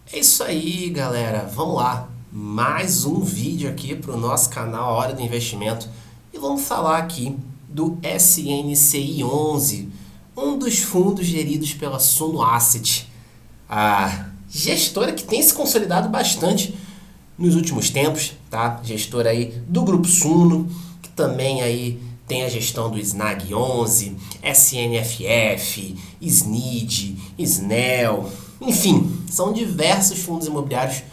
É isso aí, galera. Vamos lá. Mais um vídeo aqui para o nosso canal Hora do Investimento. E vamos falar aqui do SNCI 11, um dos fundos geridos pela Suno Asset, a gestora que tem se consolidado bastante nos últimos tempos, tá? Gestora aí do Grupo Suno, que também aí tem a gestão do SNAG 11, SNFF, SNID, SNEL, enfim, são diversos fundos imobiliários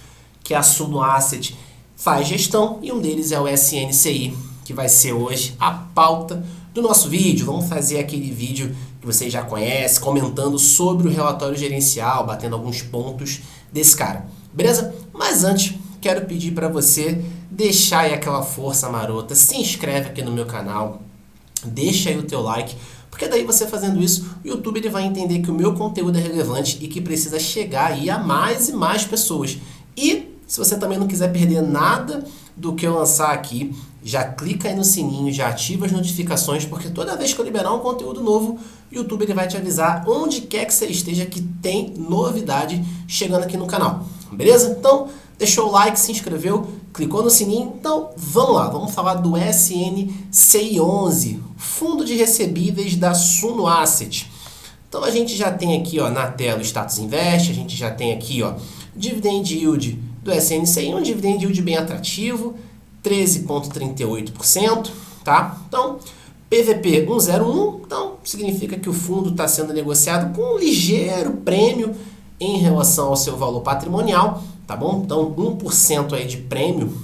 que a Suno Asset faz gestão e um deles é o SNCI, que vai ser hoje a pauta do nosso vídeo. Vamos fazer aquele vídeo que vocês já conhecem, comentando sobre o relatório gerencial, batendo alguns pontos desse cara, beleza? Mas antes, quero pedir para você deixar aí aquela força marota, se inscreve aqui no meu canal, deixa aí o teu like, porque daí você fazendo isso, o YouTube ele vai entender que o meu conteúdo é relevante e que precisa chegar aí a mais e mais pessoas. E se você também não quiser perder nada do que eu lançar aqui, já clica aí no sininho, já ativa as notificações, porque toda vez que eu liberar um conteúdo novo, o YouTube ele vai te avisar onde quer que você esteja que tem novidade chegando aqui no canal. Beleza? Então, deixou o like, se inscreveu, clicou no sininho, então vamos lá, vamos falar do SNCI 11, Fundo de Recebíveis da Suno Asset. Então a gente já tem aqui ó, na tela o Status Invest, a gente já tem aqui ó, Dividend Yield do SNCI, um Dividend Yield bem atrativo, 13,38%, tá? Então, PVP 101, então significa que o fundo está sendo negociado com um ligeiro prêmio em relação ao seu valor patrimonial, tá bom? Então, 1% aí de prêmio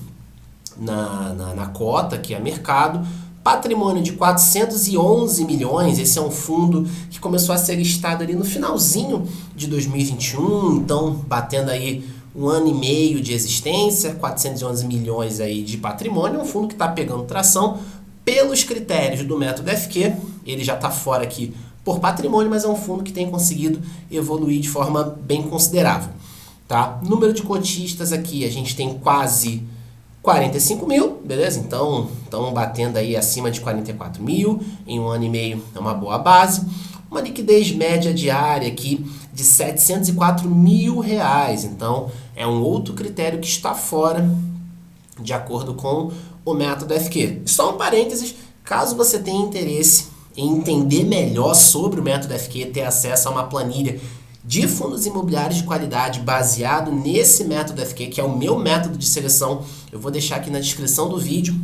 na cota, que é mercado, patrimônio de 411 milhões, esse é um fundo que começou a ser listado ali no finalzinho de 2021, então batendo aí um ano e meio de existência, 411 milhões aí de patrimônio, é um fundo que está pegando tração pelos critérios do método FQ, ele já está fora aqui por patrimônio, mas é um fundo que tem conseguido evoluir de forma bem considerável. Tá? Número de cotistas aqui, a gente tem quase 45 mil, beleza? Então, estão batendo aí acima de 44 mil, em um ano e meio é uma boa base. Uma liquidez média diária aqui de 704 mil reais, então é um outro critério que está fora de acordo com o método FQ. Só um parênteses, caso você tenha interesse em entender melhor sobre o método FQ, ter acesso a uma planilha de fundos imobiliários de qualidade baseado nesse método FQ, que é o meu método de seleção, eu vou deixar aqui na descrição do vídeo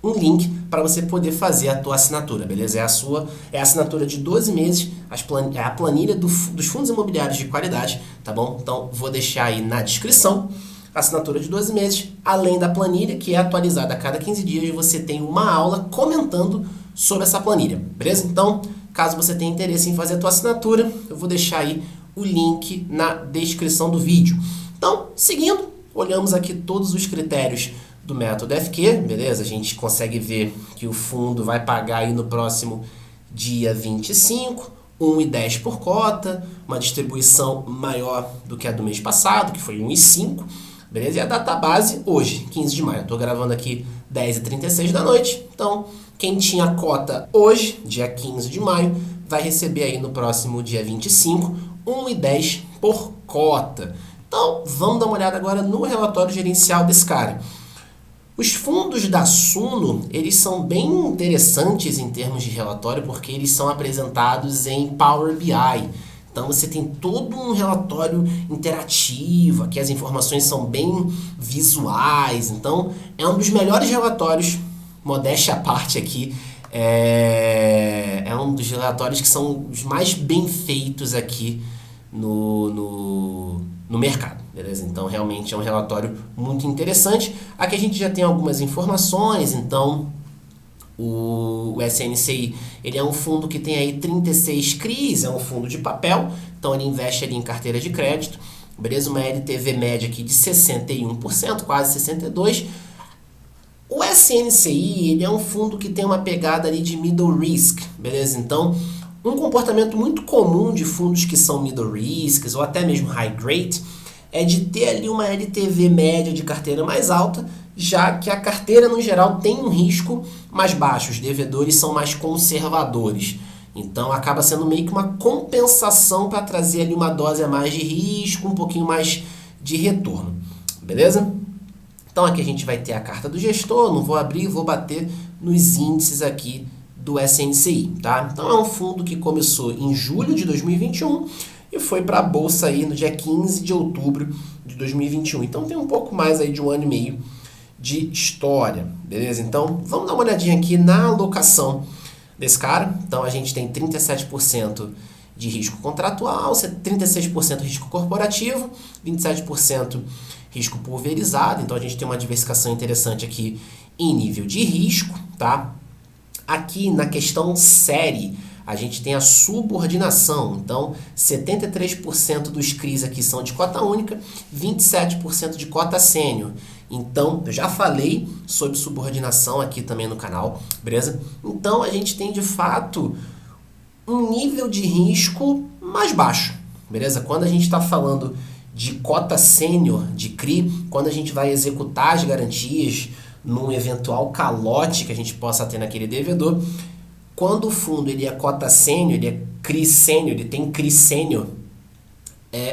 um link para você poder fazer a tua assinatura, beleza? É a assinatura de 12 meses, é a planilha dos fundos imobiliários de qualidade, tá bom? Então, vou deixar aí na descrição a assinatura de 12 meses, além da planilha, que é atualizada a cada 15 dias, você tem uma aula comentando sobre essa planilha, beleza? Então, caso você tenha interesse em fazer a tua assinatura, eu vou deixar aí o link na descrição do vídeo. Então, seguindo, olhamos aqui todos os critérios do método FQ, beleza? A gente consegue ver que o fundo vai pagar aí no próximo dia 25, 1,10 por cota, uma distribuição maior do que a do mês passado, que foi 1,5, beleza? E a data base hoje, 15 de maio. Eu tô gravando aqui 10h36 da noite, então quem tinha cota hoje, dia 15 de maio, vai receber aí no próximo dia 25, 1,10 por cota. Então, vamos dar uma olhada agora no relatório gerencial desse cara. Os fundos da Suno, eles são bem interessantes em termos de relatório, porque eles são apresentados em Power BI. Então você tem todo um relatório interativo, aqui as informações são bem visuais, então é um dos melhores relatórios, modéstia à parte aqui, é um dos relatórios que são os mais bem feitos aqui no mercado, beleza? Então realmente é um relatório muito interessante. Aqui a gente já tem algumas informações, então o SNCI ele é um fundo que tem aí 36 CRIs, é um fundo de papel, então ele investe ali em carteira de crédito, beleza? Uma LTV média aqui de 61%, quase 62%. O SNCI ele é um fundo que tem uma pegada ali de middle risk, beleza? Então, um comportamento muito comum de fundos que são middle risks ou até mesmo high grade é de ter ali uma LTV média de carteira mais alta, já que a carteira no geral tem um risco mais baixo, os devedores são mais conservadores. Então acaba sendo meio que uma compensação para trazer ali uma dose a mais de risco, um pouquinho mais de retorno, beleza? Então aqui a gente vai ter a carta do gestor, não vou abrir, vou bater nos índices aqui do SNCI, tá? Então é um fundo que começou em julho de 2021 e foi para a bolsa aí no dia 15 de outubro de 2021. Então tem um pouco mais aí de 1 ano e meio de história, beleza? Então vamos dar uma olhadinha aqui na alocação desse cara. Então a gente tem 37% de risco contratual, 36% risco corporativo, 27% risco pulverizado. Então a gente tem uma diversificação interessante aqui em nível de risco, tá? Aqui na questão série, a gente tem a subordinação. Então 73% dos CRIs aqui são de cota única, 27% de cota sênior. Então, eu já falei sobre subordinação aqui também no canal, beleza? Então, a gente tem, de fato, um nível de risco mais baixo, beleza? Quando a gente está falando de cota sênior de CRI, quando a gente vai executar as garantias num eventual calote que a gente possa ter naquele devedor, quando o fundo ele é cota sênior, ele é CRI sênior, ele tem CRI sênior,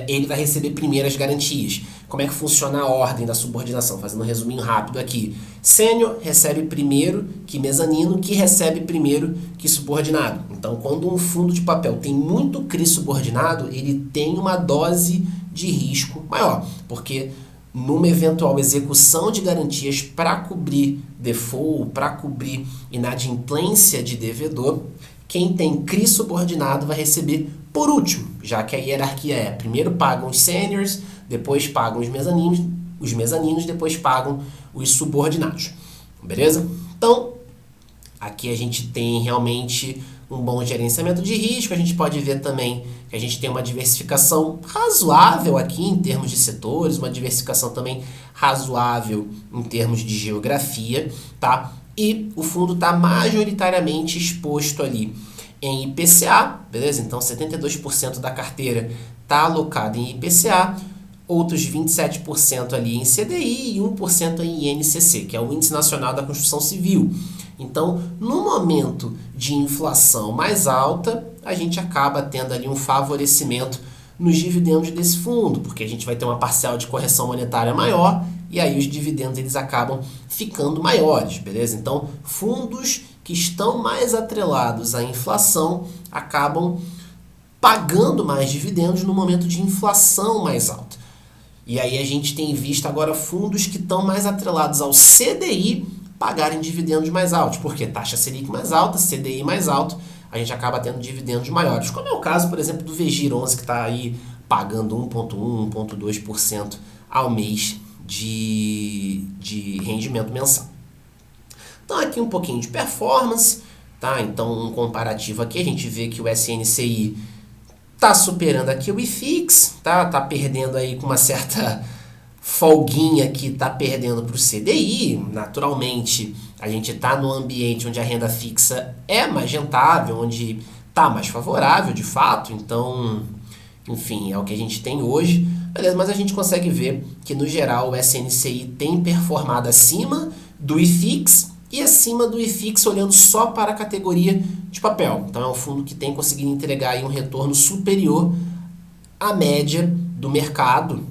ele vai receber primeiro as garantias. Como é que funciona a ordem da subordinação? Fazendo um resuminho rápido aqui. Sênior recebe primeiro que mezanino, que recebe primeiro que subordinado. Então, quando um fundo de papel tem muito CRI subordinado, ele tem uma dose de risco maior, porque numa eventual execução de garantias para cobrir default, para cobrir inadimplência de devedor, quem tem CRI subordinado vai receber por último, já que a hierarquia é primeiro pagam os seniors, depois pagam os mezaninos, depois pagam os subordinados. Beleza? Então, aqui a gente tem realmente um bom gerenciamento de risco. A gente pode ver também que a gente tem uma diversificação razoável aqui em termos de setores, uma diversificação também razoável em termos de geografia, tá? E o fundo está majoritariamente exposto ali em IPCA, beleza? Então 72% da carteira está alocada em IPCA, outros 27% ali em CDI e 1% em INCC, que é o Índice Nacional da Construção Civil. Então, no momento de inflação mais alta, a gente acaba tendo ali um favorecimento nos dividendos desse fundo, porque a gente vai ter uma parcial de correção monetária maior e aí os dividendos eles acabam ficando maiores, beleza? Então, fundos que estão mais atrelados à inflação acabam pagando mais dividendos no momento de inflação mais alta. E aí a gente tem visto agora fundos que estão mais atrelados ao CDI pagarem dividendos mais altos, porque taxa Selic mais alta, CDI mais alto, a gente acaba tendo dividendos maiores, como é o caso, por exemplo, do VGIR 11, que está aí pagando 1,1%, 1,2% ao mês de rendimento mensal. Então aqui um pouquinho de performance, tá? Então um comparativo aqui, a gente vê que o SNCI está superando aqui o IFIX, tá? Tá perdendo aí com uma certa folguinha que está perdendo para o CDI. Naturalmente, a gente está no ambiente onde a renda fixa é mais rentável, onde está mais favorável, de fato. Então, enfim, é o que a gente tem hoje. Beleza, mas a gente consegue ver que, no geral, o SNCI tem performado acima do IFIX e acima do IFIX olhando só para a categoria de papel. Então, é um fundo que tem conseguido entregar aí um retorno superior à média do mercado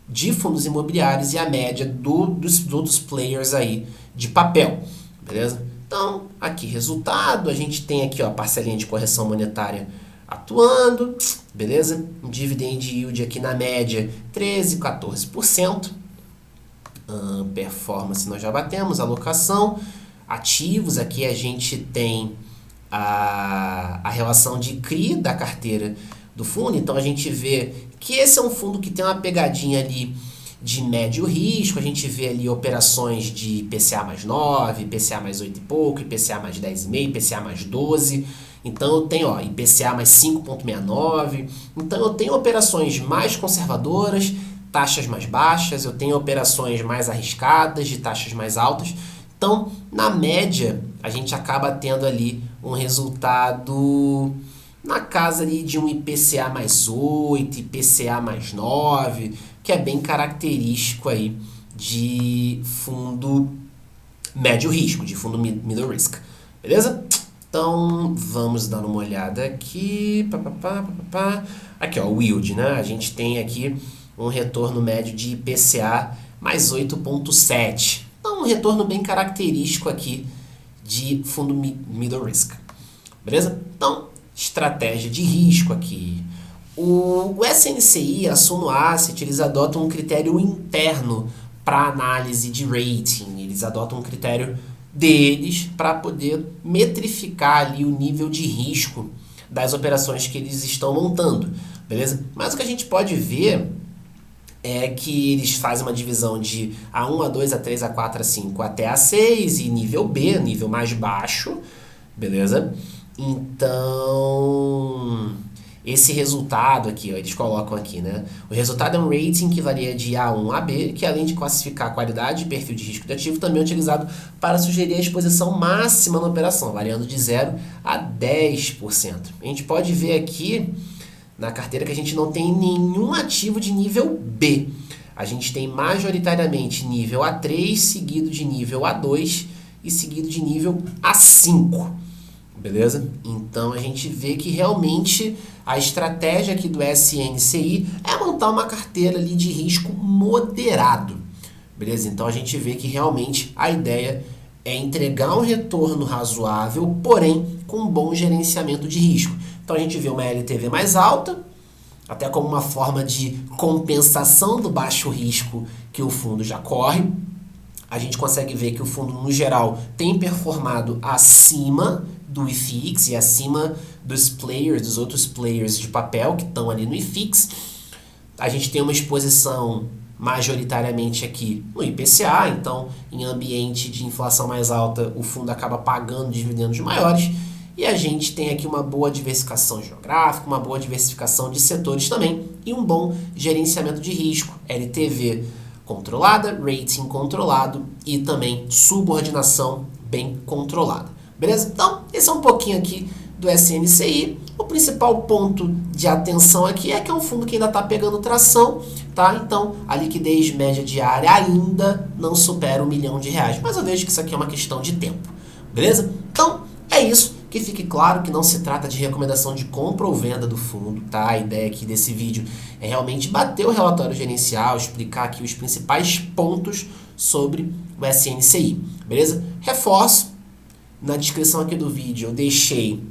de fundos imobiliários e a média dos outros players aí de papel, beleza? Então, aqui resultado, a gente tem aqui ó, a parcelinha de correção monetária atuando, beleza? Um dividend yield aqui na média 13, 14%. Performance nós já batemos, alocação, ativos, aqui a gente tem a relação de CRI da carteira do fundo, então a gente vê que esse é um fundo que tem uma pegadinha ali de médio risco, a gente vê ali operações de IPCA mais 9, IPCA mais 8 e pouco, IPCA mais 10,5, IPCA mais 12, então eu tenho ó, IPCA mais 5,69, então eu tenho operações mais conservadoras, taxas mais baixas, eu tenho operações mais arriscadas, de taxas mais altas, então na média a gente acaba tendo ali um resultado na casa ali de um IPCA mais 8, IPCA mais 9, que é bem característico aí de fundo médio risco, de fundo middle risk, beleza? Então, vamos dar uma olhada aqui. Aqui, ó, o yield, né? A gente tem aqui um retorno médio de IPCA mais 8,7. Então, um retorno bem característico aqui de fundo middle risk. Beleza? Então, estratégia de risco aqui. O SNCI, a Suno Asset, eles adotam um critério interno para análise de rating. Eles adotam um critério deles para poder metrificar ali o nível de risco das operações que eles estão montando, beleza? Mas o que a gente pode ver é que eles fazem uma divisão de A1, A2, A3, A4, A5 até A6 e nível B, nível mais baixo, beleza? Então, esse resultado aqui, ó, eles colocam aqui, né? O resultado é um rating que varia de A1 a B, que além de classificar a qualidade e perfil de risco de ativo, também é utilizado para sugerir a exposição máxima na operação, variando de 0 a 10%. A gente pode ver aqui na carteira que a gente não tem nenhum ativo de nível B. A gente tem majoritariamente nível A3, seguido de nível A2 e seguido de nível A5. Beleza? Então a gente vê que realmente a estratégia aqui do SNCI é montar uma carteira ali de risco moderado. Beleza? Então a gente vê que realmente a ideia é entregar um retorno razoável, porém com um bom gerenciamento de risco. Então a gente vê uma LTV mais alta, até como uma forma de compensação do baixo risco que o fundo já corre. A gente consegue ver que o fundo, no geral, tem performado acima do IFIX e acima dos outros players de papel que estão ali no IFIX. A gente tem uma exposição majoritariamente aqui no IPCA, então em ambiente de inflação mais alta o fundo acaba pagando dividendos maiores, e a gente tem aqui uma boa diversificação geográfica, uma boa diversificação de setores também e um bom gerenciamento de risco, LTV controlada, rating controlado e também subordinação bem controlada. Beleza? Então, esse é um pouquinho aqui do SNCI. O principal ponto de atenção aqui é que é um fundo que ainda está pegando tração, tá? Então, a liquidez média diária ainda não supera R$1 milhão, mas eu vejo que isso aqui é uma questão de tempo. Beleza? Então, é isso. Que fique claro que não se trata de recomendação de compra ou venda do fundo, tá? A ideia aqui desse vídeo é realmente bater o relatório gerencial, explicar aqui os principais pontos sobre o SNCI, beleza? Reforço, na descrição aqui do vídeo eu deixei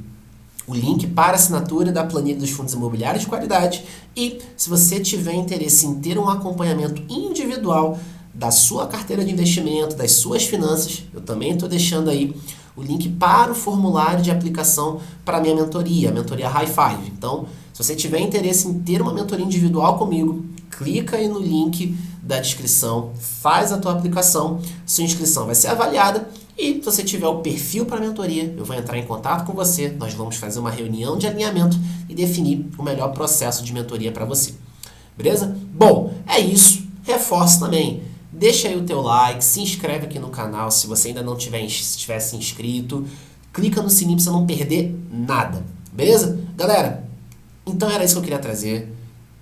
o link para assinatura da planilha dos fundos imobiliários de qualidade e se você tiver interesse em ter um acompanhamento individual da sua carteira de investimento, das suas finanças, eu também estou deixando aí o link para o formulário de aplicação para a minha mentoria, a mentoria High Five. Então, se você tiver interesse em ter uma mentoria individual comigo, clica aí no link da descrição, faz a tua aplicação, sua inscrição vai ser avaliada e se você tiver o perfil para a mentoria, eu vou entrar em contato com você, nós vamos fazer uma reunião de alinhamento e definir o melhor processo de mentoria para você. Beleza? Bom, é isso. Reforço também. Deixa aí o teu like, se inscreve aqui no canal se você ainda não tivesse inscrito. Clica no sininho para você não perder nada. Beleza? Galera, então era isso que eu queria trazer.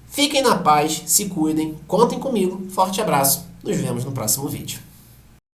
Fiquem na paz, se cuidem, contem comigo. Forte abraço. Nos vemos no próximo vídeo.